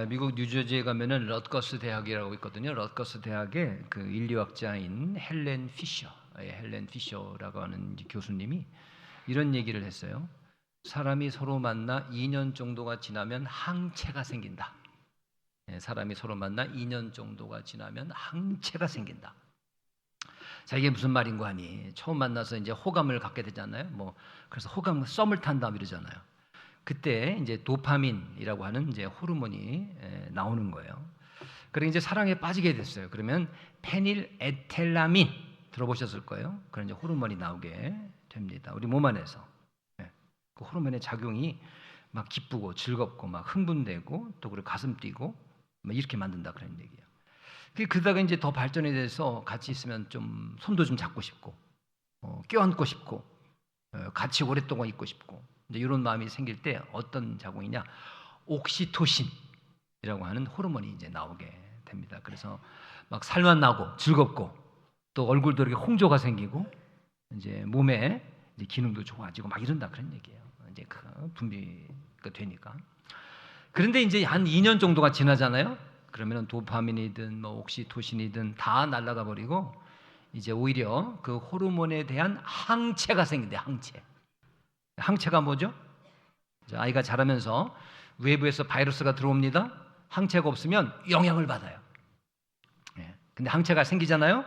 미국 뉴저지에 가면은 럿거스 대학이라고 있거든요. 럿거스 대학의 그 인류학자인 헬렌 피셔라고 하는 교수님이 이런 얘기를 했어요. 사람이 서로 만나 2년 정도가 지나면 항체가 생긴다. 사람이 서로 만나 2년 정도가 지나면 항체가 생긴다. 자, 이게 무슨 말인고 하니, 처음 만나서 이제 호감을 갖게 되잖아요. 그래서 호감 썸을 탄다 이러잖아요. 그때 이제 도파민이라고 하는 이제 호르몬이 나오는 거예요. 그리고 이제 사랑에 빠지게 됐어요. 그러면 페닐에텔라민 들어보셨을 거예요. 그런 이제 호르몬이 나오게 됩니다. 우리 몸 안에서 그 호르몬의 작용이 막 기쁘고 즐겁고 막 흥분되고 또 그리고 가슴 뛰고 막 이렇게 만든다 그런 얘기예요. 그러다가 이제 더 발전이 돼서 같이 있으면 좀 손도 좀 잡고 싶고 껴안고 싶고 같이 오랫동안 있고 싶고 이제 이런 마음이 생길 때 어떤 작용이냐, 옥시토신이라고 하는 호르몬이 이제 나오게 됩니다. 그래서 막 살만 나고 즐겁고 또 얼굴도 이렇게 홍조가 생기고 이제 몸에 이제 기능도 좋아지고 막 이런다 그런 얘기예요. 이제 그 분비가 되니까. 그런데 이제 한 2년 정도가 지나잖아요. 그러면 도파민이든 옥시토신이든 다 날아가 버리고 이제 오히려 그 호르몬에 대한 항체가 생긴대. 항체가 뭐죠? 아이가 자라면서 외부에서 바이러스가 들어옵니다. 항체가 없으면 영향을 받아요. 근데 항체가 생기잖아요.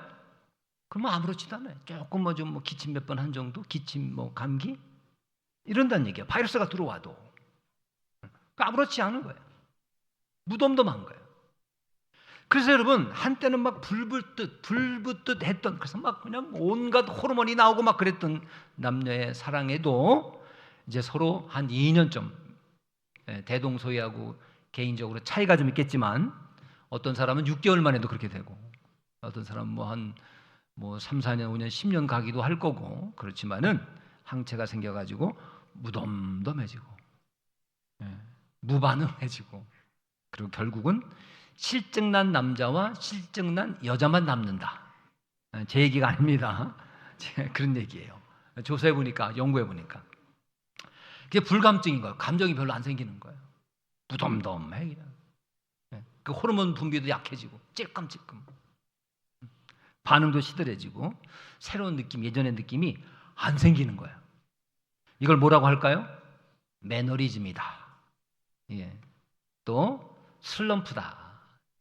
그러면 아무렇지도 않아요. 조금 좀 기침 몇 번 한 정도, 기침 감기 이런다는 얘기예요. 바이러스가 들어와도 아무렇지 않은 거예요. 무덤덤한 거예요. 그래서 여러분, 한때는 막 불붙듯 했던, 그래서 막 그냥 온갖 호르몬이 나오고 막 그랬던 남녀의 사랑에도 이제 서로 한 2년쯤 대동소이하고 개인적으로 차이가 좀 있겠지만 어떤 사람은 6개월 만에도 그렇게 되고 어떤 사람은 한 3, 4년, 5년, 10년 가기도 할 거고 그렇지만은 항체가 생겨가지고 무덤덤해지고 무반응해지고 그리고 결국은 실증난 남자와 실증난 여자만 남는다. 제 얘기가 아닙니다. 그런 얘기예요. 조사해보니까, 연구해보니까 그게 불감증인 거예요. 감정이 별로 안 생기는 거예요. 무덤덤해. 그 호르몬 분비도 약해지고 찔끔찔끔 반응도 시들해지고 새로운 느낌, 예전의 느낌이 안 생기는 거예요. 이걸 뭐라고 할까요? 매너리즘이다. 또 슬럼프다.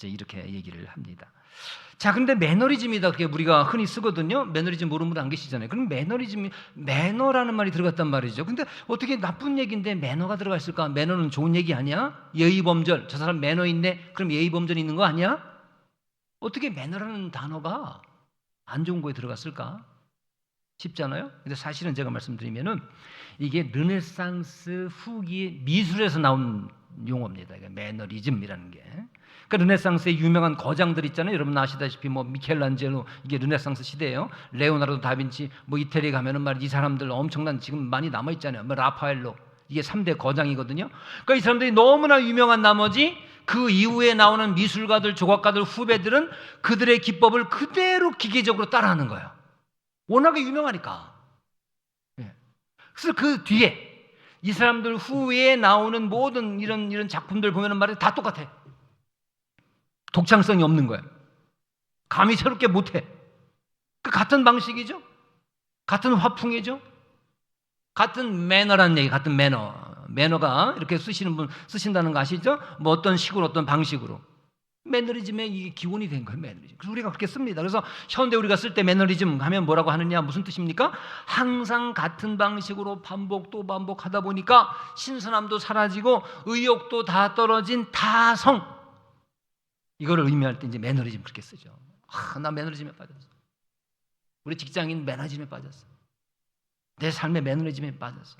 이렇게 얘기를 합니다. 자, 근데 매너리즘이다. 그게 우리가 흔히 쓰거든요. 매너리즘 모르는 분 안 계시잖아요. 그럼 매너라는 말이 들어갔단 말이죠. 근데 어떻게 나쁜 얘기인데 매너가 들어가 있을까? 매너는 좋은 얘기 아니야? 예의범절. 저 사람 매너 있네. 그럼 예의범절이 있는 거 아니야? 어떻게 매너라는 단어가 안 좋은 거에 들어갔을까? 쉽잖아요. 근데 사실은 제가 말씀드리면은 이게 르네상스 후기 미술에서 나온 용어입니다. 이게 매너리즘이라는 게. 그러니까 르네상스의 유명한 거장들 있잖아요. 여러분 아시다시피 미켈란젤로, 이게 르네상스 시대예요. 레오나르도 다빈치, 이태리 가면은 말이 사람들 엄청난 지금 많이 남아 있잖아요. 라파엘로, 이게 3대 거장이거든요. 그러니까 이 사람들이 너무나 유명한 나머지 그 이후에 나오는 미술가들, 조각가들, 후배들은 그들의 기법을 그대로 기계적으로 따라하는 거예요. 워낙에 유명하니까. 그래서 그 뒤에 이 사람들 후에 나오는 모든 이런 작품들 보면은 말이야 다 똑같아. 독창성이 없는 거예요. 감히 새롭게 못해. 그 같은 방식이죠. 같은 화풍이죠. 같은 매너라는 얘기, 같은 매너가 이렇게 쓰신다는 거 아시죠? 어떤 식으로, 어떤 방식으로. 매너리즘의 이게 기본이 된 거예요. 매너리즘. 그래서 우리가 그렇게 씁니다. 그래서 현대 우리가 쓸 때 매너리즘 하면 뭐라고 하느냐, 무슨 뜻입니까? 항상 같은 방식으로 반복 또 반복하다 보니까 신선함도 사라지고 의욕도 다 떨어진 타성, 이거를 의미할 때 이제 매너리즘 그렇게 쓰죠. 나 매너리즘에 빠졌어. 우리 직장인 매너리즘에 빠졌어. 내 삶의 매너리즘에 빠졌어.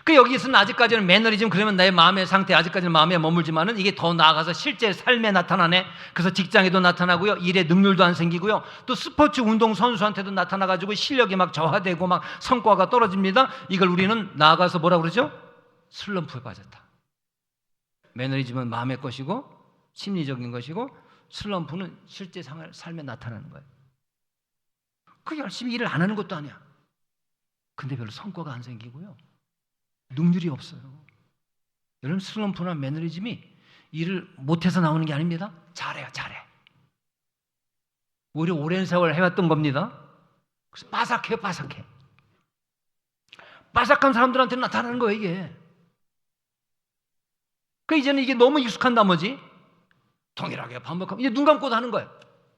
여기서는 아직까지는 매너리즘, 그러면 내 마음의 상태, 아직까지는 마음에 머물지만은 이게 더 나아가서 실제 삶에 나타나네. 그래서 직장에도 나타나고요, 일에 능률도 안 생기고요, 또 스포츠 운동 선수한테도 나타나가지고 실력이 막 저하되고 막 성과가 떨어집니다. 이걸 우리는 나아가서 뭐라 그러죠? 슬럼프에 빠졌다. 매너리즘은 마음의 것이고 심리적인 것이고 슬럼프는 실제 삶에 나타나는 거예요. 열심히 일을 안 하는 것도 아니야. 근데 별로 성과가 안 생기고요, 능률이 없어요. 여러분, 슬럼프나 매너리즘이 일을 못해서 나오는 게 아닙니다. 잘해요, 잘해. 오히려 오랜 세월 해왔던 겁니다. 그래서 빠삭해요, 빠삭해. 빠삭한 사람들한테는 나타나는 거예요, 이게. 그 이제는 이게 너무 익숙한 나머지 동일하게 반복하면 이제 눈 감고도 하는 거예요.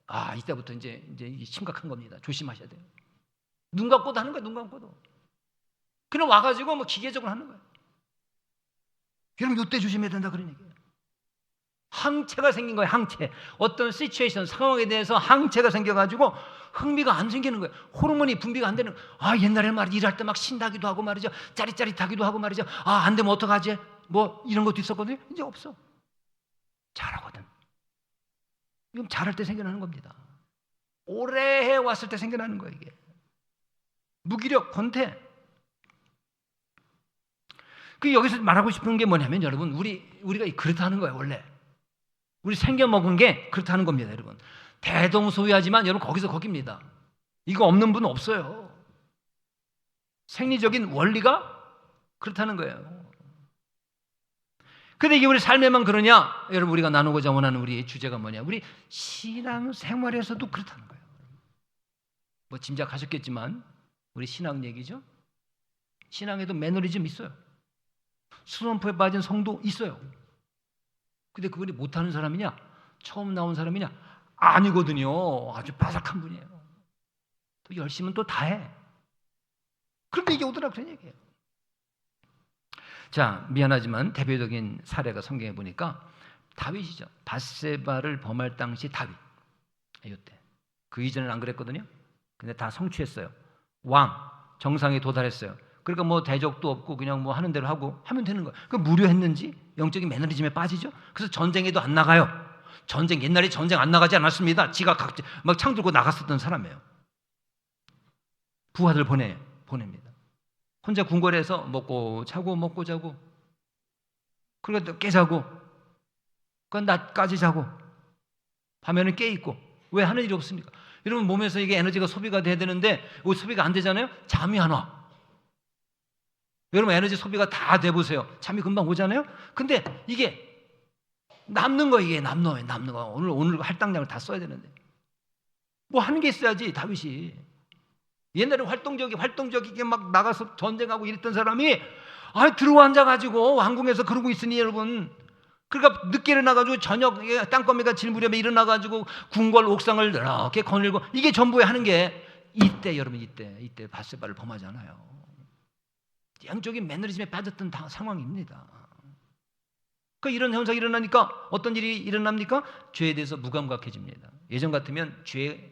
아, 이때부터 이제 이게 심각한 겁니다. 조심하셔야 돼요. 눈 감고도 하는 거예요, 눈 감고도. 그냥 와가지고 뭐 기계적으로 하는 거예요. 여러분, 이때 조심해야 된다 그런 얘기예요. 항체가 생긴 거예요, 항체. 어떤 시츄에이션, 상황에 대해서 항체가 생겨가지고 흥미가 안 생기는 거예요. 호르몬이 분비가 안 되는 거예요. 아, 옛날에 말이죠, 일할 때 막 신나기도 하고 말이죠, 짜릿짜릿하기도 하고 말이죠. 아, 안 되면 어떡하지? 뭐 이런 것도 있었거든요. 이제 없어. 잘하거든. 이건 잘할 때 생겨나는 겁니다. 오래 해왔을 때 생겨나는 거예요, 이게. 무기력, 권태. 그 여기서 말하고 싶은 게 뭐냐면, 여러분, 우리가 그렇다는 거예요, 원래. 우리 생겨 먹은 게 그렇다는 겁니다, 여러분. 대동소이하지만 여러분, 거기서 거깁니다. 이거 없는 분은 없어요. 생리적인 원리가 그렇다는 거예요. 근데 이게 우리 삶에만 그러냐? 여러분, 우리가 나누고자 원하는 우리의 주제가 뭐냐? 우리 신앙 생활에서도 그렇다는 거예요. 뭐 짐작하셨겠지만 우리 신앙 얘기죠. 신앙에도 매너리즘 있어요. 슬럼프에 빠진 성도 있어요. 근데 그분이 못하는 사람이냐? 처음 나온 사람이냐? 아니거든요. 아주 바삭한 분이에요. 또 열심은 또 다 해. 그런데 이게 오더라고 그런 얘기예요. 자, 미안하지만 대표적인 사례가 성경에 보니까 다윗이죠. 밧세바를 범할 당시 다윗. 이때. 그 이전에는 안 그랬거든요. 근데 다 성취했어요. 왕, 정상에 도달했어요. 그러니까 뭐 대적도 없고 그냥 뭐 하는 대로 하고 하면 되는 거예요. 그 무료했는지 영적인 매너리즘에 빠지죠. 그래서 전쟁에도 안 나가요. 옛날에 전쟁 안 나가지 않았습니다. 지가 각자 막 창 들고 나갔었던 사람이에요. 부하들 보냅니다. 혼자 궁궐에서 먹고 자고 먹고 자고, 그러니까 깨자고, 그건 낮까지 자고, 밤에는 깨 있고. 왜 하는 일이 없습니까? 여러분, 몸에서 이게 에너지가 소비가 돼야 되는데 소비가 안 되잖아요. 잠이 안 와. 여러분, 에너지 소비가 다 돼 보세요. 잠이 금방 오잖아요. 근데 이게 남는 거, 이게 남는 거. 오늘 할당량을 다 써야 되는데 뭐 하는 게 있어야지. 다윗이 옛날에 활동적이게 막 나가서 전쟁하고 이랬던 사람이 들어와 앉아가지고 왕궁에서 그러고 있으니, 여러분, 그러니까 늦게 일어나가지고 저녁 땅거미가 질 무렵에 일어나가지고 궁궐 옥상을 이렇게 거닐고, 이게 전부에 하는 게 이때, 여러분, 이때 밧세바를 범하잖아요. 영적인 매너리즘에 빠졌던 상황입니다. 이런 현상이 일어나니까 어떤 일이 일어납니까? 죄에 대해서 무감각해집니다. 예전 같으면 죄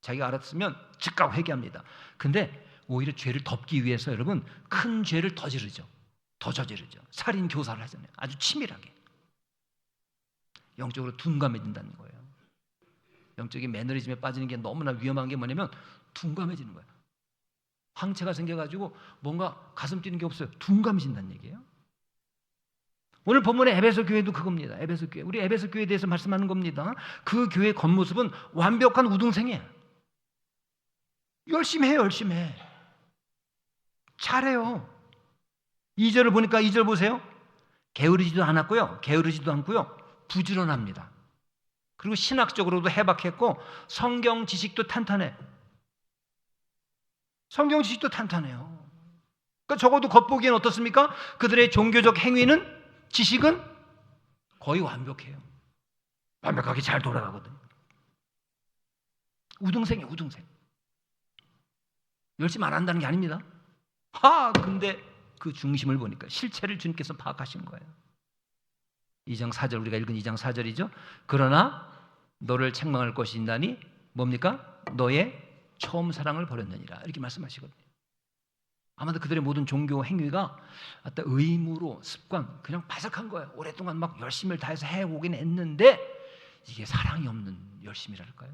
자기가 알았으면 즉각 회개합니다. 근데 오히려 죄를 덮기 위해서, 여러분, 큰 죄를 더 저지르죠. 살인 교사를 하잖아요. 아주 치밀하게. 영적으로 둔감해진다는 거예요. 영적인 매너리즘에 빠지는 게 너무나 위험한 게 뭐냐면 둔감해지는 거예요. 황체가 생겨가지고 뭔가 가슴 뛰는 게 없어요. 둔감해진다는 얘기예요. 오늘 본문의 에베소 교회도 그겁니다. 에베소 교회. 우리 에베소 교회에 대해서 말씀하는 겁니다. 그 교회 겉모습은 완벽한 우등생이에요. 열심히 해요, 열심히 해. 잘해요. 2절을 보니까 2절 보세요. 게으르지도 않았고요. 게으르지도 않고요. 부지런합니다. 그리고 신학적으로도 해박했고 성경 지식도 탄탄해. 성경 지식도 탄탄해요. 그러니까 적어도 겉보기엔 어떻습니까? 그들의 종교적 행위는, 지식은 거의 완벽해요. 완벽하게 잘 돌아가거든요. 우등생이에요, 우등생. 열심히 안 한다는 게 아닙니다. 근데 그 중심을 보니까 실체를 주님께서 파악하신 거예요. 2장 4절, 우리가 읽은 2장 4절이죠. 그러나 너를 책망할 것이 있나니 뭡니까? 너의 처음 사랑을 버렸느니라. 이렇게 말씀하시거든요. 아마도 그들의 모든 종교 행위가 어떤 의무로, 습관, 그냥 바삭한 거예요. 오랫동안 막 열심을 다해서 해오긴 했는데 이게 사랑이 없는 열심이랄까요?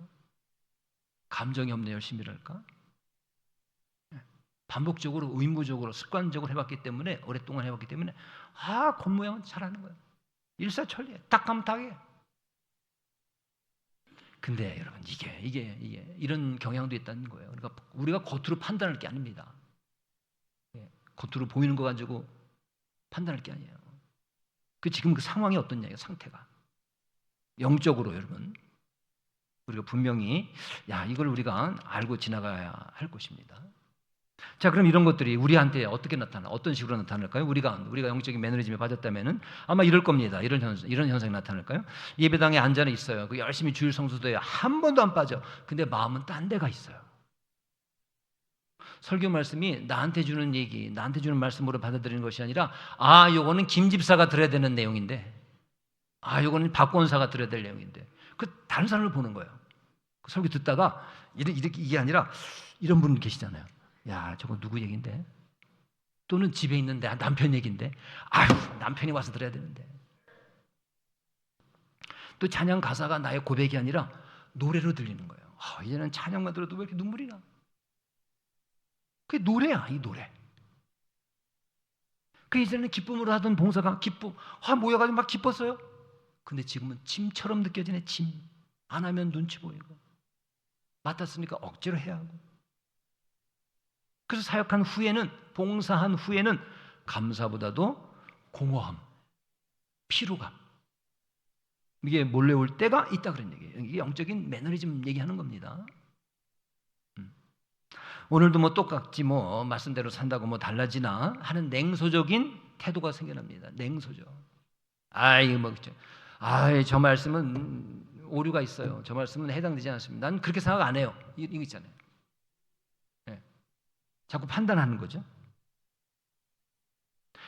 감정이 없는 열심이랄까? 반복적으로, 의무적으로, 습관적으로 해봤기 때문에, 오랫동안 해봤기 때문에 겉모양은 잘하는 거예요. 일사천리해. 딱 가면 딱이에요. 근데 여러분, 이게 이런 경향도 있다는 거예요. 그러니까 우리가 겉으로 판단할 게 아닙니다. 겉으로 보이는 거 가지고 판단할 게 아니에요. 지금 그 상황이 어떻냐요? 상태가 영적으로 여러분 우리가 분명히 이걸 우리가 알고 지나가야 할 것입니다. 자, 그럼 이런 것들이 우리한테 어떻게 어떤 식으로 나타날까요? 우리가 영적인 매너리즘에 빠졌다면은 아마 이럴 겁니다. 이런 현상이 나타날까요? 예배당에 앉아 있어요. 그 열심히 주일 성수도에 한 번도 안 빠져. 근데 마음은 딴 데가 있어요. 설교 말씀이 나한테 주는 얘기, 나한테 주는 말씀으로 받아들이는 것이 아니라 요거는 김 집사가 들어야 되는 내용인데, 요거는 박 권사가 들어야 될 내용인데, 다른 사람을 보는 거예요. 그 설교 듣다가 이게 아니라 이런 분 계시잖아요. 저거 누구 얘기인데? 또는 집에 있는데 남편 얘기인데, 남편이 와서 들어야 되는데. 또 찬양 가사가 나의 고백이 아니라 노래로 들리는 거예요. 이제는 찬양만 들어도 왜 이렇게 눈물이 나? 그게 노래야, 이 노래. 이전에는 기쁨으로 하던 봉사가 모여가지고 막 기뻤어요. 근데 지금은 짐처럼 느껴지네, 짐. 안 하면 눈치 보이고. 맡았으니까 억지로 해야 하고. 그래서 사역한 후에는, 봉사한 후에는 감사보다도 공허함, 피로감, 이게 몰려올 때가 있다 그런 얘기예요. 이게 영적인 매너리즘 얘기하는 겁니다. 오늘도 똑같지 말씀대로 산다고 달라지나 하는 냉소적인 태도가 생겨납니다. 냉소적. 저 말씀은 오류가 있어요. 저 말씀은 해당되지 않습니다. 난 그렇게 생각 안 해요. 이거 있잖아요. 자꾸 판단하는 거죠.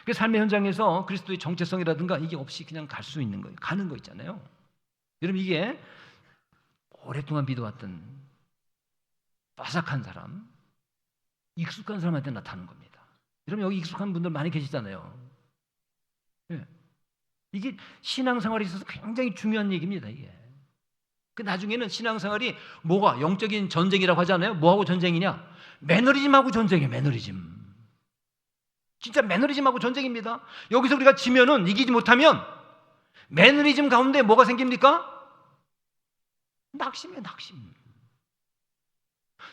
그 삶의 현장에서 그리스도의 정체성이라든가 이게 없이 그냥 갈 수 있는 거예요. 가는 거 있잖아요. 여러분, 이게 오랫동안 믿어왔던 빠삭한 사람, 익숙한 사람한테 나타나는 겁니다. 여러분, 여기 익숙한 분들 많이 계시잖아요. 이게 신앙생활에 있어서 굉장히 중요한 얘기입니다. 이게. 나중에는 신앙생활이 뭐가 영적인 전쟁이라고 하잖아요. 뭐하고 전쟁이냐? 매너리즘하고 전쟁이에요. 매너리즘. 진짜 매너리즘하고 전쟁입니다. 여기서 우리가 지면은, 이기지 못하면 매너리즘 가운데 뭐가 생깁니까? 낙심이에요. 낙심.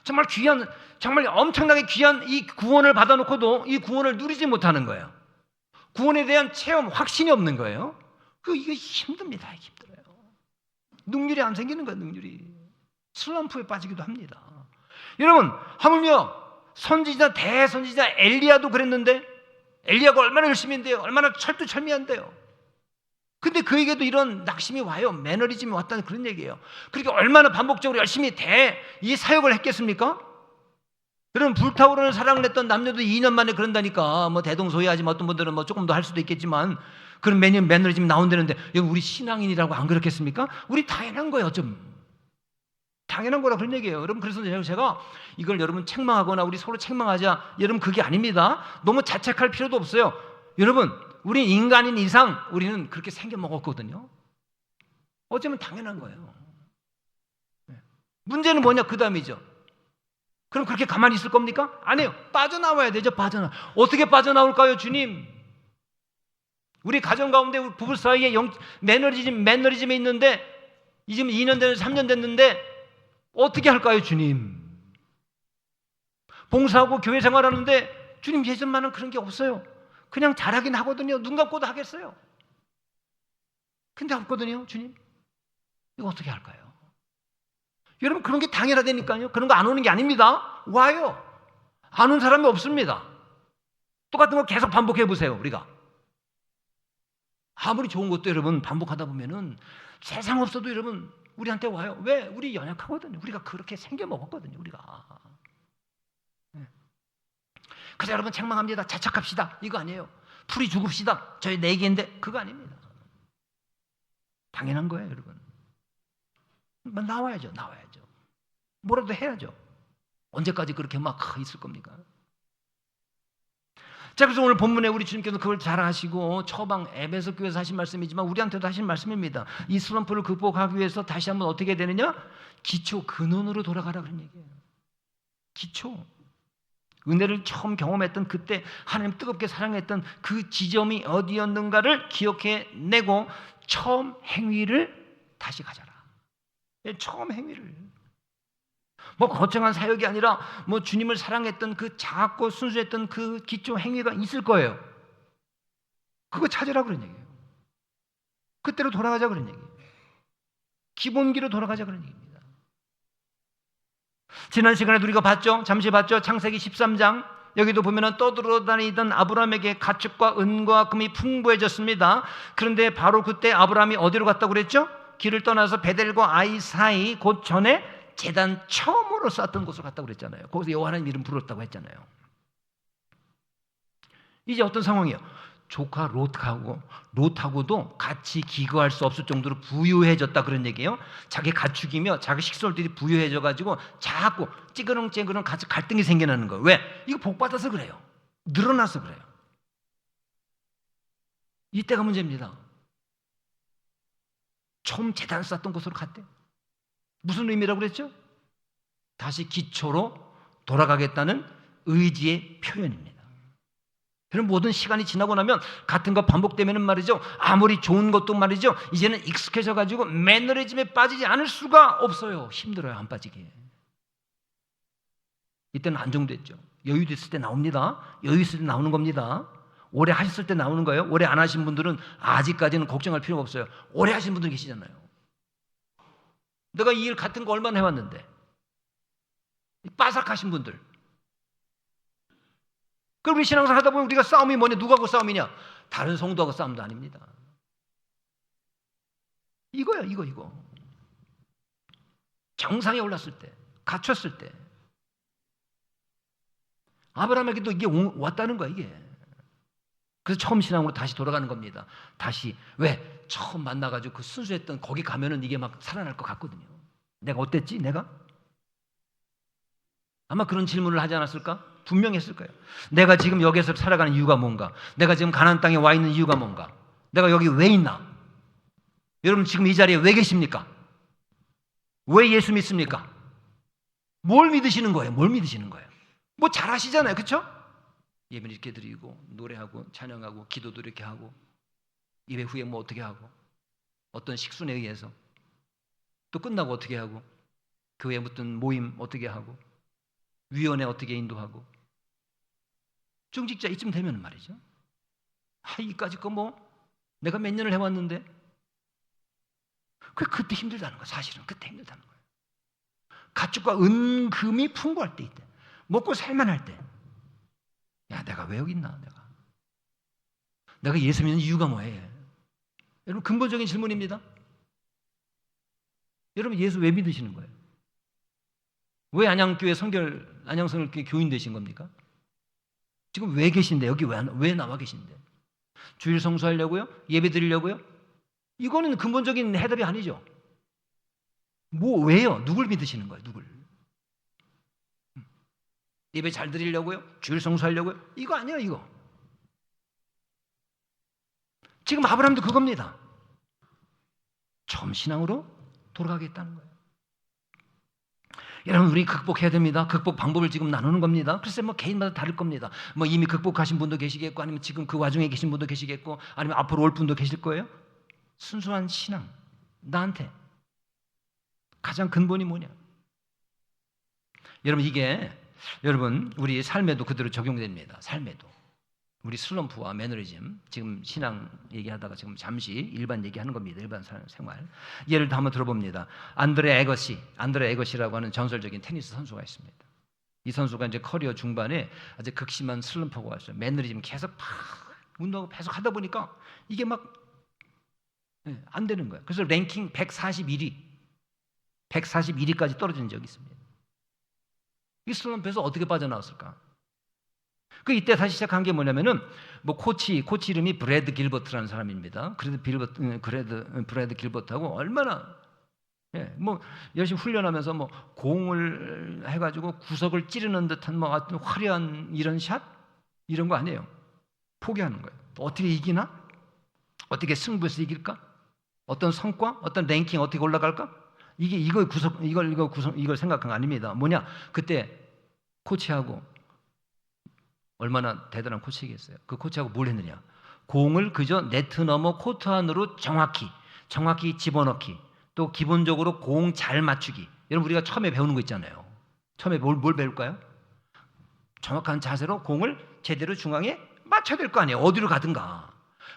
정말 귀한, 정말 엄청나게 귀한 이 구원을 받아놓고도 이 구원을 누리지 못하는 거예요. 구원에 대한 체험, 확신이 없는 거예요. 이게 힘듭니다. 힘들어요. 능률이 안 생기는 거예요. 능률이. 슬럼프에 빠지기도 합니다. 여러분, 하물며 선지자, 대선지자 엘리야도 그랬는데, 엘리야가 얼마나 열심히 했는데요. 얼마나 철두철미한데요. 근데 그에게도 이런 낙심이 와요. 매너리즘이 왔다는 그런 얘기예요. 그러니까 얼마나 반복적으로 열심히 이 사역을 했겠습니까? 여러분, 불타오르는 사랑을 했던 남녀도 2년 만에 그런다니까. 대동소이하지만 어떤 분들은 조금 더 할 수도 있겠지만, 그런 매너리즘 나온다는데, 우리 신앙인이라고 안 그렇겠습니까? 우리 당연한 거예요. 좀 당연한 거라 그런 얘기예요. 여러분, 그래서 제가 이걸 여러분 책망하거나 우리 서로 책망하자, 여러분 그게 아닙니다. 너무 자책할 필요도 없어요. 여러분, 우리 인간인 이상 우리는 그렇게 생겨 먹었거든요. 어쩌면 당연한 거예요. 문제는 뭐냐? 그 다음이죠. 그럼 그렇게 가만히 있을 겁니까? 아니에요. 빠져나와야 되죠. 어떻게 빠져나올까요, 주님? 우리 가정 가운데 우리 부부 사이에 매너리즘에 있는데, 이제 2년 됐는데 3년 됐는데 어떻게 할까요, 주님? 봉사하고 교회 생활하는데 주님, 예전만은 그런 게 없어요. 그냥 잘하긴 하거든요. 눈 감고도 하겠어요. 근데 없거든요, 주님. 이거 어떻게 할까요? 여러분, 그런 게 당연하다니까요. 그런 거 안 오는 게 아닙니다. 와요. 안 온 사람이 없습니다. 똑같은 거 계속 반복해 보세요. 우리가 아무리 좋은 것도 여러분 반복하다 보면은 세상 없어도 여러분 우리한테 와요. 왜? 우리 연약하거든요. 우리가 그렇게 생겨 먹었거든요. 우리가. 그래서 여러분 책망합니다. 자책합시다. 이거 아니에요. 풀이 죽읍시다. 저희 네 개인데 그거 아닙니다. 당연한 거예요, 여러분. 나와야죠. 뭐라도 해야죠. 언제까지 그렇게 막 있을 겁니까? 자, 그래서 오늘 본문에 우리 주님께서 그걸 잘 하시고 처방 에베소 교회에서 하신 말씀이지만 우리한테도 하신 말씀입니다. 이 슬럼프를 극복하기 위해서 다시 한번 어떻게 해야 되느냐? 기초, 근원으로 돌아가라 그런 얘기예요. 기초. 은혜를 처음 경험했던 그때 하나님 뜨겁게 사랑했던 그 지점이 어디였는가를 기억해내고 처음 행위를 다시 가져라. 처음 행위를. 거창한 사역이 아니라 주님을 사랑했던 그 작고 순수했던 그 기초 행위가 있을 거예요. 그거 찾으라 그런 얘기예요. 그때로 돌아가자 그런 얘기예요. 기본기로 돌아가자 그런 얘기입니다. 지난 시간에 우리가 봤죠? 잠시 봤죠? 창세기 13장. 여기도 보면은 떠돌아다니던 아브라함에게 가축과 은과 금이 풍부해졌습니다. 그런데 바로 그때 아브라함이 어디로 갔다고 그랬죠? 길을 떠나서 베델과 아이 사이 곧 전에 제단 처음으로 쌓았던 곳으로 갔다고 그랬잖아요. 거기서 여호와 하나님 이름 부르렀다고 했잖아요. 이제 어떤 상황이에요? 조카 롯하고도 같이 기거할 수 없을 정도로 부유해졌다 그런 얘기예요. 자기 가축이며 자기 식솔들이 부유해져 가지고 자꾸 찌그렁찌그렁 같이 갈등이 생겨나는 거예요. 왜? 이거 복 받아서 그래요. 늘어나서 그래요. 이때가 문제입니다. 처음 재단 쌓던 곳으로 갔대. 무슨 의미라고 그랬죠? 다시 기초로 돌아가겠다는 의지의 표현입니다. 그럼 모든 시간이 지나고 나면 같은 것 반복되면 말이죠. 아무리 좋은 것도 말이죠. 이제는 익숙해져 가지고 매너리즘에 빠지지 않을 수가 없어요. 힘들어요. 안 빠지게. 이때는 안정됐죠. 여유 됐을 때 나옵니다. 여유 있을 때 나오는 겁니다. 오래 하셨을 때 나오는 거예요. 오래 안 하신 분들은 아직까지는 걱정할 필요가 없어요. 오래 하신 분들 계시잖아요. 내가 이 일 같은 거 얼마나 해왔는데. 빠삭하신 분들. 그럼 우리 신앙생활 하다 보면 우리가 싸움이 뭐냐? 누구하고 싸움이냐? 다른 성도하고 싸움도 아닙니다. 이거야, 이거. 정상에 올랐을 때, 갇혔을 때. 아브라함에게도 이게 왔다는 거야, 이게. 그래서 처음 신앙으로 다시 돌아가는 겁니다. 다시. 왜? 처음 만나가지고 그 순수했던 거기 가면은 이게 막 살아날 것 같거든요. 내가 어땠지? 내가? 아마 그런 질문을 하지 않았을까? 분명히 했을 거예요. 내가 지금 여기서 살아가는 이유가 뭔가? 내가 지금 가나안 땅에 와 있는 이유가 뭔가? 내가 여기 왜 있나? 여러분 지금 이 자리에 왜 계십니까? 왜 예수 믿습니까? 뭘 믿으시는 거예요? 뭘 믿으시는 거예요? 뭐 잘하시잖아요. 그렇죠? 예배를 이렇게 드리고 노래하고 찬양하고 기도도 이렇게 하고 예배 후에 뭐 어떻게 하고 어떤 식순에 의해서 또 끝나고 어떻게 하고 교회 무슨 모임 어떻게 하고 위원회 어떻게 인도하고 중직자 이쯤 되면 말이죠. 이까짓 거 뭐 내가 몇 년을 해왔는데 그때 힘들다는 거야. 사실은 그때 힘들다는 거예요. 가축과 은금이 풍부할 때 있대. 먹고 살만할 때. 야, 내가 왜 여기 있나? 내가 예수 믿는 이유가 뭐예요? 여러분 근본적인 질문입니다. 여러분 예수 왜 믿으시는 거예요? 왜 안양교회 안양성결교회 교인 되신 겁니까? 지금 왜 계신데? 여기 왜 나와 계신데? 주일 성수하려고요? 예배 드리려고요? 이거는 근본적인 해답이 아니죠. 뭐 왜요? 누굴 믿으시는 거예요? 누굴? 예배 잘 드리려고요? 주일 성수하려고요? 이거 아니에요, 이거. 지금 아브라함도 그겁니다. 처음 신앙으로 돌아가겠다는 거예요. 여러분 우리 극복해야 됩니다. 극복 방법을 지금 나누는 겁니다. 글쎄 뭐 개인마다 다를 겁니다. 뭐 이미 극복하신 분도 계시겠고 아니면 지금 그 와중에 계신 분도 계시겠고 아니면 앞으로 올 분도 계실 거예요. 순수한 신앙 나한테 가장 근본이 뭐냐? 여러분 이게 여러분 우리 삶에도 그대로 적용됩니다. 삶에도 우리 슬럼프와 매너리즘 지금 신앙 얘기하다가 지금 잠시 일반 얘기하는 겁니다. 일반 생활 예를 들어 한번 들어봅니다. 안드레 에거시라고 하는 전설적인 테니스 선수가 있습니다. 이 선수가 이제 커리어 중반에 아주 극심한 슬럼프가 왔어요. 매너리즘 계속 운동하고 계속 하다 보니까 이게 막 안 되는 거예요. 그래서 랭킹 141위까지 떨어진 적이 있습니다. 이 슬럼프에서 어떻게 빠져나왔을까? 그 이때 다시 시작한 게 뭐냐면은 뭐 코치 이름이 브래드 길버트라는 사람입니다. 브래드 길버트하고 얼마나 뭐 열심히 훈련하면서 뭐 공을 해가지고 구석을 찌르는 듯한 뭐 어떤 화려한 이런 샷 이런 거 아니에요. 포기하는 거예요. 어떻게 이기나? 어떻게 승부에서 이길까? 어떤 성과, 어떤 랭킹 어떻게 올라갈까? 이걸 생각한 거 아닙니다. 뭐냐? 그때 코치하고 얼마나 대단한 코치겠어요. 그 코치하고 뭘 했느냐? 공을 그저 네트 너머 코트 안으로 정확히 집어넣기. 또 기본적으로 공 잘 맞추기. 여러분 우리가 처음에 배우는 거 있잖아요. 처음에 뭘 배울까요? 정확한 자세로 공을 제대로 중앙에 맞춰야 될 거 아니에요. 어디로 가든가.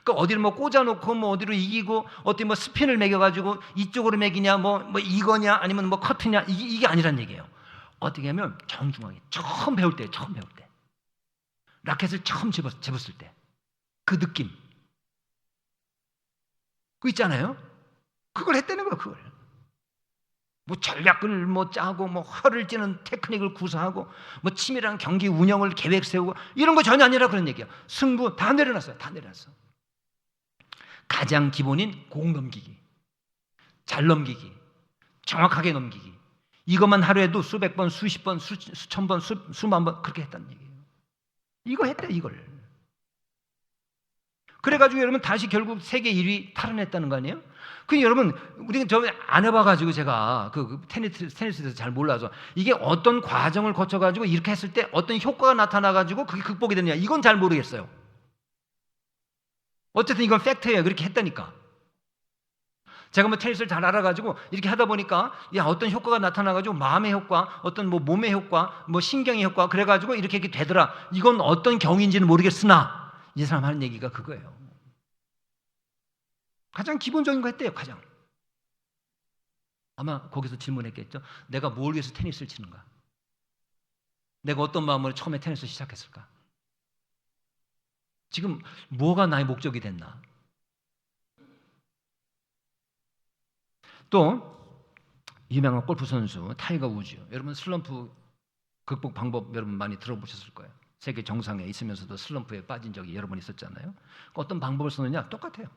그러니까 어디를 뭐 꽂아놓고 뭐 어디로 이기고 어디 뭐 스핀을 매겨가지고 이쪽으로 매기냐 뭐 이거냐 아니면 뭐 커트냐 이게 아니란 얘기예요. 어떻게 하면 정중하게 처음 배울 때 라켓을 처음 집었을 때 그 느낌 그거 있잖아요. 그걸 했다는 거예요. 그걸 뭐 전략을 뭐 짜고 뭐 허를 찌는 테크닉을 구사하고 뭐 치밀한 경기 운영을 계획 세우고 이런 거 전혀 아니라 그런 얘기예요. 승부 다 내려놨어요. 다 내려놨어. 가장 기본인 공 넘기기, 잘 넘기기, 정확하게 넘기기. 이것만 하루에도 수백 번, 수십 번, 수천 번, 수만 번 그렇게 했다는 얘기예요. 이거 했대 이걸. 그래가지고 여러분 다시 결국 세계 1위 탈환했다는 거 아니에요? 그 여러분 우리는 저 안 해봐가지고 제가 그 테니스에서 잘 몰라서 이게 어떤 과정을 거쳐가지고 이렇게 했을 때 어떤 효과가 나타나가지고 그게 극복이 되느냐 이건 잘 모르겠어요. 어쨌든 이건 팩트예요. 그렇게 했다니까. 제가 뭐 테니스를 잘 알아가지고 이렇게 하다 보니까 야 어떤 효과가 나타나가지고 마음의 효과, 어떤 뭐 몸의 효과, 뭐 신경의 효과 그래가지고 이렇게 되더라. 이건 어떤 경위인지는 모르겠으나 이 사람 하는 얘기가 그거예요. 가장 기본적인 거 했대요. 가장. 아마 거기서 질문했겠죠. 내가 뭘 위해서 테니스를 치는가? 내가 어떤 마음으로 처음에 테니스를 시작했을까? 지금 뭐가 나의 목적이 됐나? 또 유명한 골프 선수 타이거 우즈. 여러분 슬럼프 극복 방법 여러분 많이 들어보셨을 거예요. 세계 정상에 있으면서도 슬럼프에 빠진 적이 여러 번 있었잖아요. 어떤 방법을 쓰느냐? 똑같아요.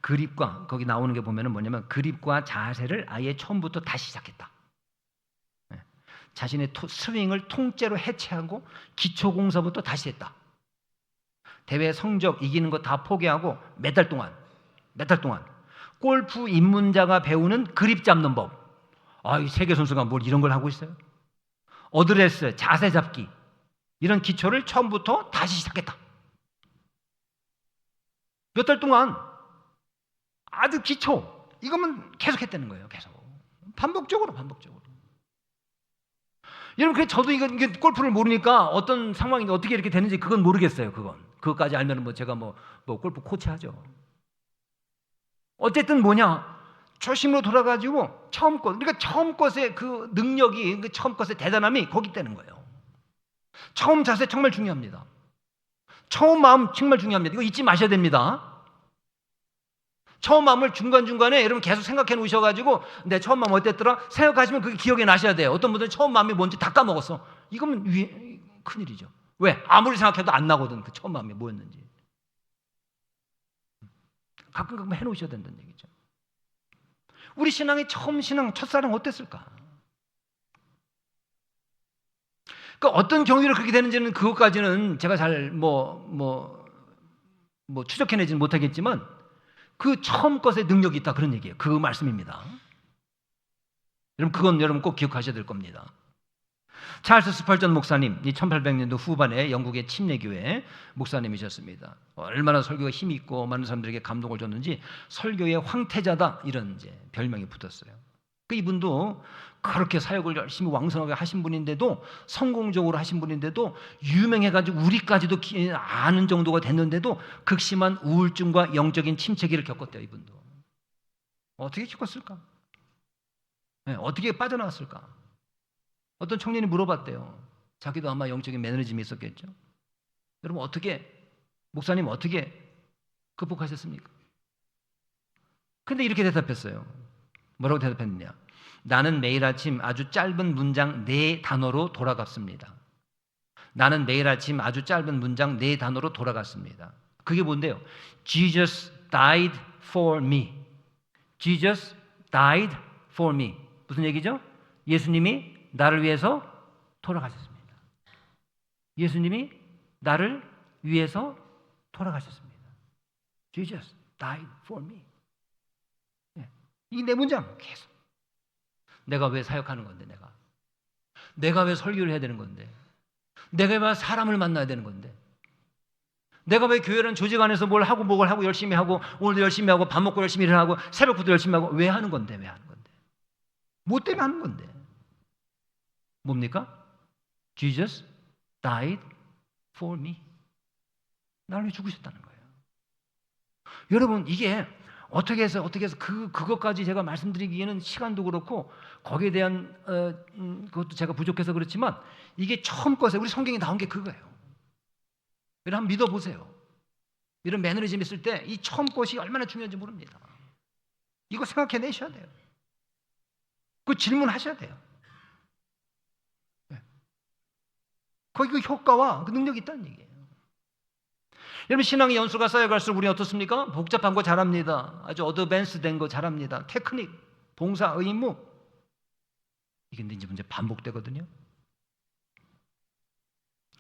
그립과 거기 나오는 게 보면은 뭐냐면 그립과 자세를 아예 처음부터 다시 시작했다. 자신의 스윙을 통째로 해체하고 기초 공사부터 다시 했다. 대회 성적 이기는 거 다 포기하고 몇 달 동안 골프 입문자가 배우는 그립 잡는 법. 이 세계 선수가 뭘 이런 걸 하고 있어요? 어드레스, 자세 잡기 이런 기초를 처음부터 다시 시작했다. 몇 달 동안 아주 기초 이것만 계속 했다는 거예요. 계속 반복적으로. 여러분 저도 이게 골프를 모르니까 어떤 상황인지 어떻게 이렇게 되는지 그건 모르겠어요. 그것까지 알면은 뭐 제가 뭐 골프 코치하죠. 어쨌든 초심으로 돌아가지고 처음 것의 그 능력이 처음 것의 대단함이 거기 있다는 거예요. 처음 자세 정말 중요합니다. 처음 마음 정말 중요합니다. 이거 잊지 마셔야 됩니다. 처음 마음을 중간중간에 여러분 계속 생각해 놓으셔가지고 내 처음 마음 어땠더라? 생각하시면 그게 기억에 나셔야 돼요. 어떤 분들은 처음 마음이 뭔지 다 까먹었어. 이거면 큰일이죠. 왜? 아무리 생각해도 안 나거든. 그 처음 마음이 뭐였는지. 가끔 해놓으셔야 된다는 얘기죠. 우리 신앙의 첫사랑 어땠을까? 그러니까 어떤 경위로 그렇게 되는지는 그것까지는 제가 잘 추적해내지는 못하겠지만 그 처음 것의 능력이 있다 그런 얘기예요. 그 말씀입니다. 그건 여러분 꼭 기억하셔야 될 겁니다. 찰스 스펄전 목사님, 1800년도 후반에 영국의 침례교회 목사님이셨습니다. 얼마나 설교가 힘이 있고 많은 사람들에게 감동을 줬는지 설교의 황태자다 이런 이제 별명이 붙었어요. 이분도 그렇게 사역을 열심히 왕성하게 하신 분인데도 성공적으로 하신 분인데도 유명해가지고 우리까지도 아는 정도가 됐는데도 극심한 우울증과 영적인 침체기를 겪었대요. 이분도 어떻게 겪었을까? 어떻게 빠져나왔을까? 어떤 청년이 물어봤대요. 자기도 아마 영적인 매너리즘이 있었겠죠. 여러분 목사님 어떻게 극복하셨습니까? 근데 이렇게 대답했어요. 뭐라고 대답했느냐? 나는 매일 아침 아주 짧은 문장 4단어로 돌아갔습니다. 나는 매일 아침 아주 짧은 문장 4단어로 돌아갔습니다. 그게 뭔데요? Jesus died for me. Jesus died for me. 무슨 얘기죠? 예수님이 나를 위해서 돌아가셨습니다. 예수님이 나를 위해서 돌아가셨습니다. Jesus died for me. 이 4문장 계속. 내가 왜 사역하는 건데 내가 왜 설교를 해야 되는 건데 내가 왜 사람을 만나야 되는 건데 내가 왜 교회라는 조직 안에서 뭘 하고 열심히 하고 오늘도 열심히 하고 밥 먹고 열심히 일하고 새벽부터 열심히 하고 왜 하는 건데 뭐 때문에 하는 건데 뭡니까? Jesus died for me. 나를 위해 죽으셨다는 거예요. 여러분 이게 어떻게 해서 그것까지 제가 말씀드리기에는 시간도 그렇고 거기에 대한 그것도 제가 부족해서 그렇지만 이게 처음 것에 우리 성경에 나온 게 그거예요. 여러분 한번 믿어보세요. 이런 매너리즘 있을 때 이 처음 것이 얼마나 중요한지 모릅니다. 이거 생각해내셔야 돼요. 그 질문하셔야 돼요. 거기 그 효과와 그 능력이 있다는 얘기예요. 여러분 신앙의 연수가 쌓여갈수록 우리는 어떻습니까? 복잡한 거 잘합니다. 아주 어드밴스된 거 잘합니다. 테크닉, 봉사, 의무. 이게 이제 문제 반복되거든요.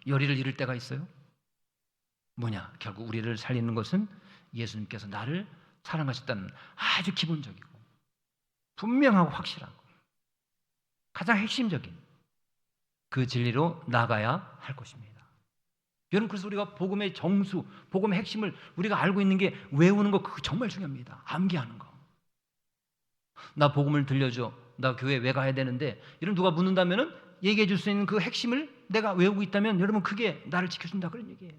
열의를 잃을 때가 있어요. 뭐냐? 결국 우리를 살리는 것은 예수님께서 나를 사랑하셨다는 아주 기본적이고 분명하고 확실하고 가장 핵심적인 그 진리로 나가야 할 것입니다. 여러분 그래서 우리가 복음의 정수, 복음의 핵심을 우리가 알고 있는 게 외우는 거 그거 정말 중요합니다. 암기하는 거. 나 복음을 들려줘. 나 교회 왜 가야 되는데 이런 누가 묻는다면은 얘기해 줄 수 있는 그 핵심을 내가 외우고 있다면 여러분 그게 나를 지켜준다 그런 얘기예요.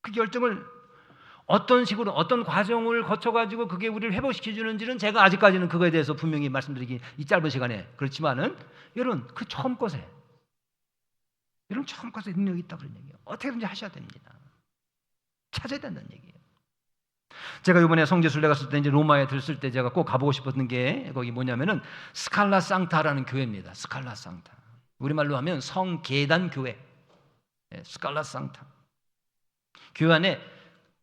그 결정을 어떤 식으로 어떤 과정을 거쳐가지고 그게 우리를 회복시켜 주는지는 제가 아직까지는 그거에 대해서 분명히 말씀드리기 이 짧은 시간에 그렇지만은 여러분 그 처음 것에 여러분 처음 것에 능력이 있다 그런 얘기예요. 어떻게든지 하셔야 됩니다. 찾아야 된다는 얘기예요. 제가 이번에 성지순례 갔을 때 이제 로마에 들었을 때 제가 꼭 가보고 싶었던 게 거기 뭐냐면은 스칼라 상타라는 교회입니다. 스칼라 상타. 우리말로 하면 성계단 교회. 스칼라 상타. 교회 안에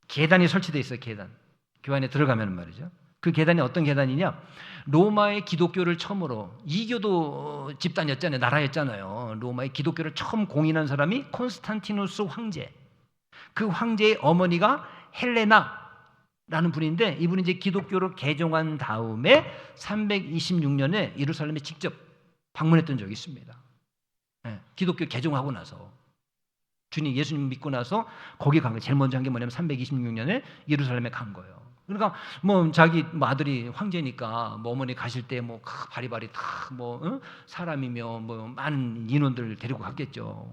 계단이 설치되어 있어요. 계단. 교회 안에 들어가면 말이죠. 그 계단이 어떤 계단이냐? 로마의 기독교를 처음으로 이교도 집단이었잖아요. 나라였잖아요. 로마의 기독교를 처음 공인한 사람이 콘스탄티누스 황제. 그 황제의 어머니가 헬레나라는 분인데 이분이 이제 기독교를 개종한 다음에 326년에 예루살렘에 직접 방문했던 적이 있습니다. 기독교 개종하고 나서 주님 예수님 믿고 나서 거기 간 거예요. 제일 먼저 한 게 뭐냐면 326년에 예루살렘에 간 거예요. 그러니까 뭐 자기 아들이 황제니까 뭐 어머니 가실 때 뭐 바리바리 다뭐 사람이며 뭐 많은 인원들 데리고 갔겠죠.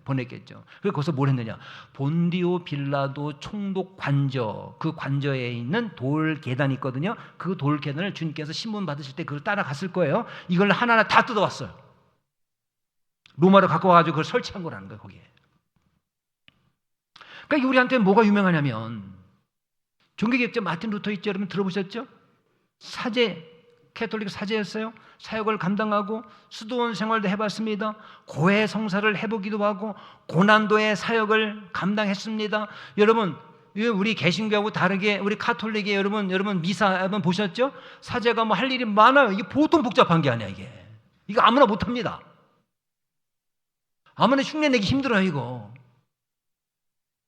보냈겠죠. 그래서 거기서 뭘 했느냐? 본디오 빌라도 총독 관저 그 관저에 있는 돌 계단이 있거든요. 그 돌 계단을 주님께서 신문 받으실 때 그걸 따라갔을 거예요. 이걸 하나하나 다 뜯어왔어요. 로마로 갖고 와가지고 그걸 설치한 거라는 거예요. 거기에. 그러니까 우리한테 뭐가 유명하냐면 종교개혁자 마틴 루터 있죠? 여러분 들어보셨죠? 사제, 캐톨릭 사제였어요. 사역을 감당하고 수도원 생활도 해봤습니다. 고해 성사를 해보기도 하고 고난도의 사역을 감당했습니다. 여러분 우리 개신교하고 다르게 우리 카톨릭에 여러분 미사 한번 보셨죠? 사제가 뭐 할 일이 많아요. 이게 보통 복잡한 게 아니야 이게. 이거 아무나 못합니다. 아무나 흉내 내기 힘들어요 이거.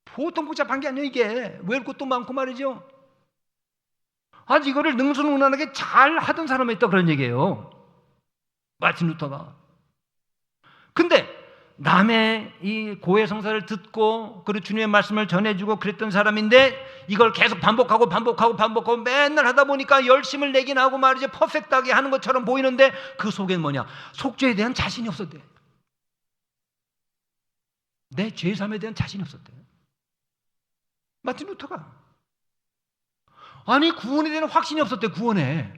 보통 복잡한 게 아니에요 이게. 외울 것도 많고 말이죠. 아주 이거를 능수능란하게 잘 하던 사람이 있다 그런 얘기예요. 마틴 루터가. 근데 남의 이 고해 성사를 듣고 그리고 주님의 말씀을 전해주고 그랬던 사람인데 이걸 계속 반복하고 맨날 하다 보니까 열심을 내긴 하고 말이죠. 퍼펙트하게 하는 것처럼 보이는데 그 속에는 뭐냐? 속죄에 대한 자신이 없었대. 내 죄삼에 대한 자신이 없었대. 마틴 루터가. 아니 구원에 대한 확신이 없었대. 구원에.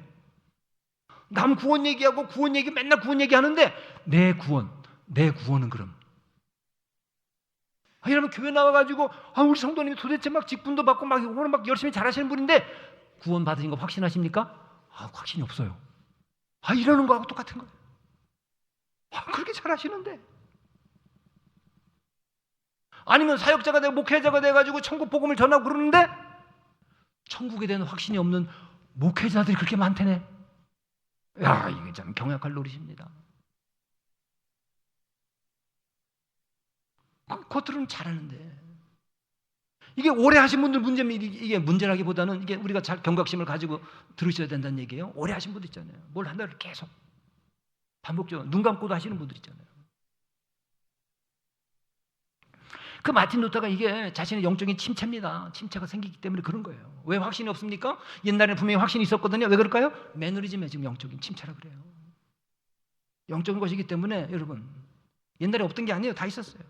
남 구원 얘기하고 구원 얘기 맨날 구원 얘기하는데 내 구원은 그럼. 이러면 교회 나와가지고 우리 성도님이 도대체 막 직분도 받고 막 오늘 막 열심히 잘하시는 분인데 구원 받으신 거 확신하십니까? 확신이 없어요. 이러는 거하고 똑같은 거예요. 그렇게 잘하시는데. 아니면 사역자가 되고 목회자가 돼가지고 천국 복음을 전하고 그러는데 천국에 대한 확신이 없는 목회자들이 그렇게 많대네. 이게 참 경약할 노릇입니다. 겉으로는 잘하는데 이게 오래 하신 분들 이게 문제라기보다는 이게 우리가 잘 경각심을 가지고 들으셔야 된다는 얘기예요. 오래 하신 분들 있잖아요. 뭘 한다를 계속 반복적으로 눈 감고도 하시는 분들 있잖아요. 그 마틴 루터가 이게 자신의 영적인 침체입니다. 침체가 생기기 때문에 그런 거예요. 왜 확신이 없습니까? 옛날에는 분명히 확신이 있었거든요. 왜 그럴까요? 매너리즘에 지금 영적인 침체라 그래요. 영적인 것이기 때문에 여러분 옛날에 없던 게 아니에요. 다 있었어요.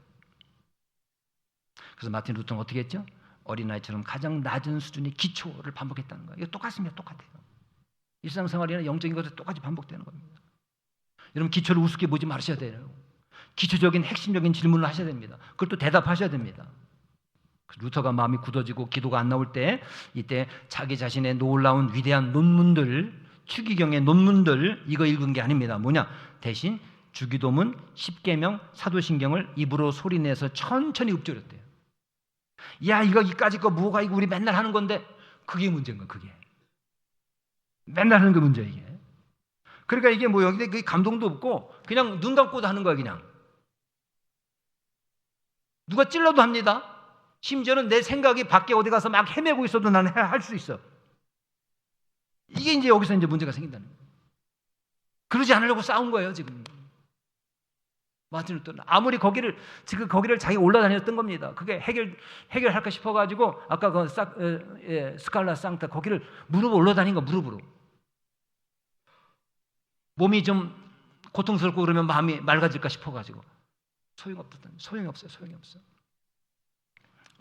그래서 마틴 루터는 어떻게 했죠? 어린아이처럼 가장 낮은 수준의 기초를 반복했다는 거예요. 이거 똑같습니다. 똑같아요. 일상생활이나 영적인 것도 똑같이 반복되는 겁니다. 여러분 기초를 우습게 보지 마셔야 돼요. 기초적인 핵심적인 질문을 하셔야 됩니다. 그걸 또 대답하셔야 됩니다. 루터가 마음이 굳어지고 기도가 안 나올 때 이때 자기 자신의 놀라운 위대한 논문들, 추기경의 논문들 이거 읽은 게 아닙니다. 뭐냐? 대신 주기도문, 십계명, 사도신경을 입으로 소리내서 천천히 읊조렸대요. 야 이거 이까짓 거 뭐가 이거 우리 맨날 하는 건데 그게 문제인 거야. 그게 맨날 하는 게 문제야 이게. 그러니까 이게 뭐야? 근데 그 감동도 없고 그냥 눈 감고도 하는 거야 그냥. 누가 찔러도 합니다. 심지어는 내 생각이 밖에 어디 가서 막 헤매고 있어도 나는 할 수 있어. 이게 이제 여기서 이제 문제가 생긴다는 거예요. 그러지 않으려고 싸운 거예요 지금. 마틴 루터는 아무리 거기를 자기가 올라다녔던 겁니다. 그게 해결할까 싶어가지고 아까 그 스칼라 상타 거기를 무릎으로 올라다닌 거 무릎으로. 몸이 좀 고통스럽고 그러면 마음이 맑아질까 싶어가지고 소용이 없어요.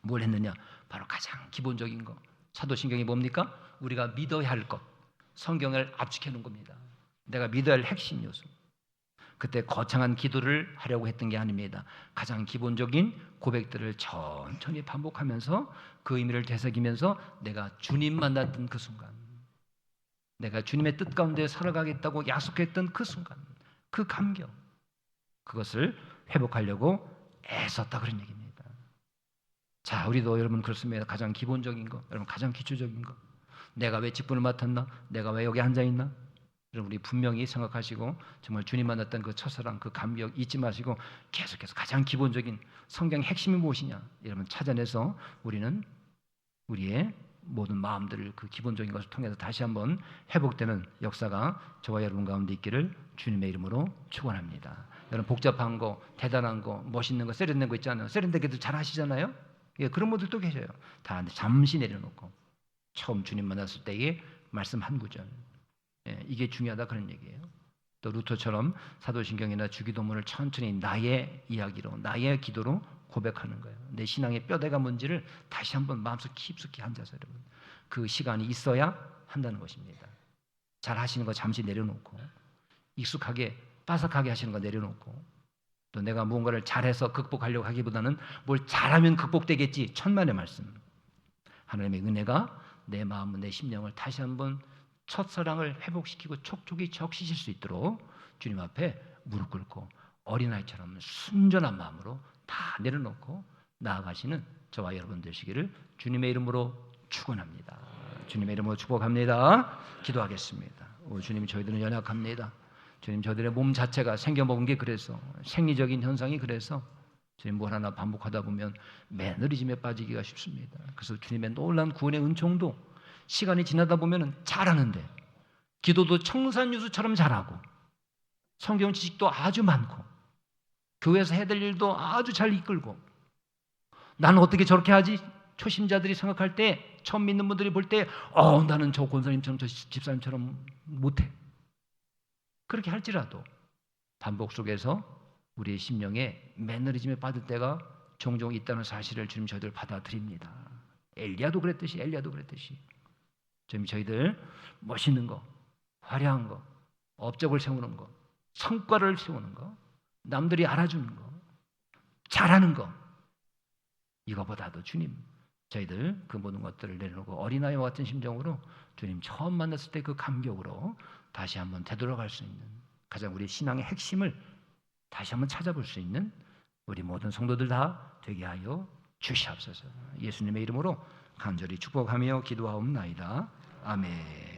뭘 했느냐? 바로 가장 기본적인 거. 사도신경이 뭡니까? 우리가 믿어야 할 것. 성경을 압축해 놓은 겁니다. 내가 믿어야 할 핵심 요소. 그때 거창한 기도를 하려고 했던 게 아닙니다. 가장 기본적인 고백들을 천천히 반복하면서 그 의미를 되새기면서 내가 주님 만났던 그 순간, 내가 주님의 뜻 가운데 살아가겠다고 약속했던 그 순간, 그 감격, 그것을 회복하려고 애썼다 그런 얘기입니다. 자, 우리도 여러분 그렇습니다. 가장 기본적인 거, 여러분 가장 기초적인 거. 내가 왜 직분을 맡았나? 내가 왜 여기 앉아 있나? 여러분 우리 분명히 생각하시고 정말 주님 만났던 그 첫사랑, 그 감격 잊지 마시고 계속해서 가장 기본적인 성경의 핵심이 무엇이냐? 여러분 찾아내서 우리는 우리의 모든 마음들을 그 기본적인 것을 통해서 다시 한번 회복되는 역사가 저와 여러분 가운데 있기를 주님의 이름으로 축원합니다. 여러분 복잡한 거, 대단한 거, 멋있는 거, 세련된 거 있잖아요. 세련되게도 잘 하시잖아요. 예, 그런 분들도 계셔요. 다 잠시 내려놓고 처음 주님 만났을 때의 말씀 한 구절, 예, 이게 중요하다 그런 얘기예요. 또 루터처럼 사도신경이나 주기도문을 천천히 나의 이야기로, 나의 기도로 고백하는 거예요. 내 신앙의 뼈대가 뭔지를 다시 한번 마음속 깊숙이 앉아서 여러분 그 시간이 있어야 한다는 것입니다. 잘 하시는 거 잠시 내려놓고 익숙하게 빠삭하게 하시는 거 내려놓고 또 내가 무언가를 잘해서 극복하려고 하기보다는 뭘 잘하면 극복되겠지 천만의 말씀. 하나님의 은혜가 내 마음, 내 심령을 다시 한번 첫사랑을 회복시키고 촉촉이 적시실 수 있도록 주님 앞에 무릎 꿇고 어린아이처럼 순전한 마음으로 다 내려놓고 나아가시는 저와 여러분 되시기를 주님의 이름으로 축원합니다. 주님의 이름으로 축복합니다. 기도하겠습니다. 오, 주님 저희들은 연약합니다. 주님 저희들의 몸 자체가 생겨먹은 게 그래서 생리적인 현상이 그래서 주님 뭘 하나 반복하다 보면 매너리즘에 빠지기가 쉽습니다. 그래서 주님의 놀라운 구원의 은총도 시간이 지나다 보면 잘하는데 기도도 청산유수처럼 잘하고 성경 지식도 아주 많고 교회에서 해야 될 일도 아주 잘 이끌고 나는 어떻게 저렇게 하지? 초심자들이 생각할 때 처음 믿는 분들이 볼 때 나는 저 권사님처럼 저 집사님처럼 못해. 그렇게 할지라도 반복 속에서 우리의 심령에 매너리즘에 빠질 때가 종종 있다는 사실을 주님 저희들 받아들입니다. 엘리야도 그랬듯이 주님 저희들 멋있는 거, 화려한 거, 업적을 세우는 거, 성과를 세우는 거, 남들이 알아주는 거, 잘하는 거 이거보다도 주님 저희들 그 모든 것들을 내려놓고 어린아이와 같은 심정으로 주님 처음 만났을 때 그 감격으로 다시 한번 되돌아갈 수 있는 가장 우리 신앙의 핵심을 다시 한번 찾아볼 수 있는 우리 모든 성도들 다 되게 하여 주시옵소서. 예수님의 이름으로 간절히 축복하며 기도하옵나이다. 아멘.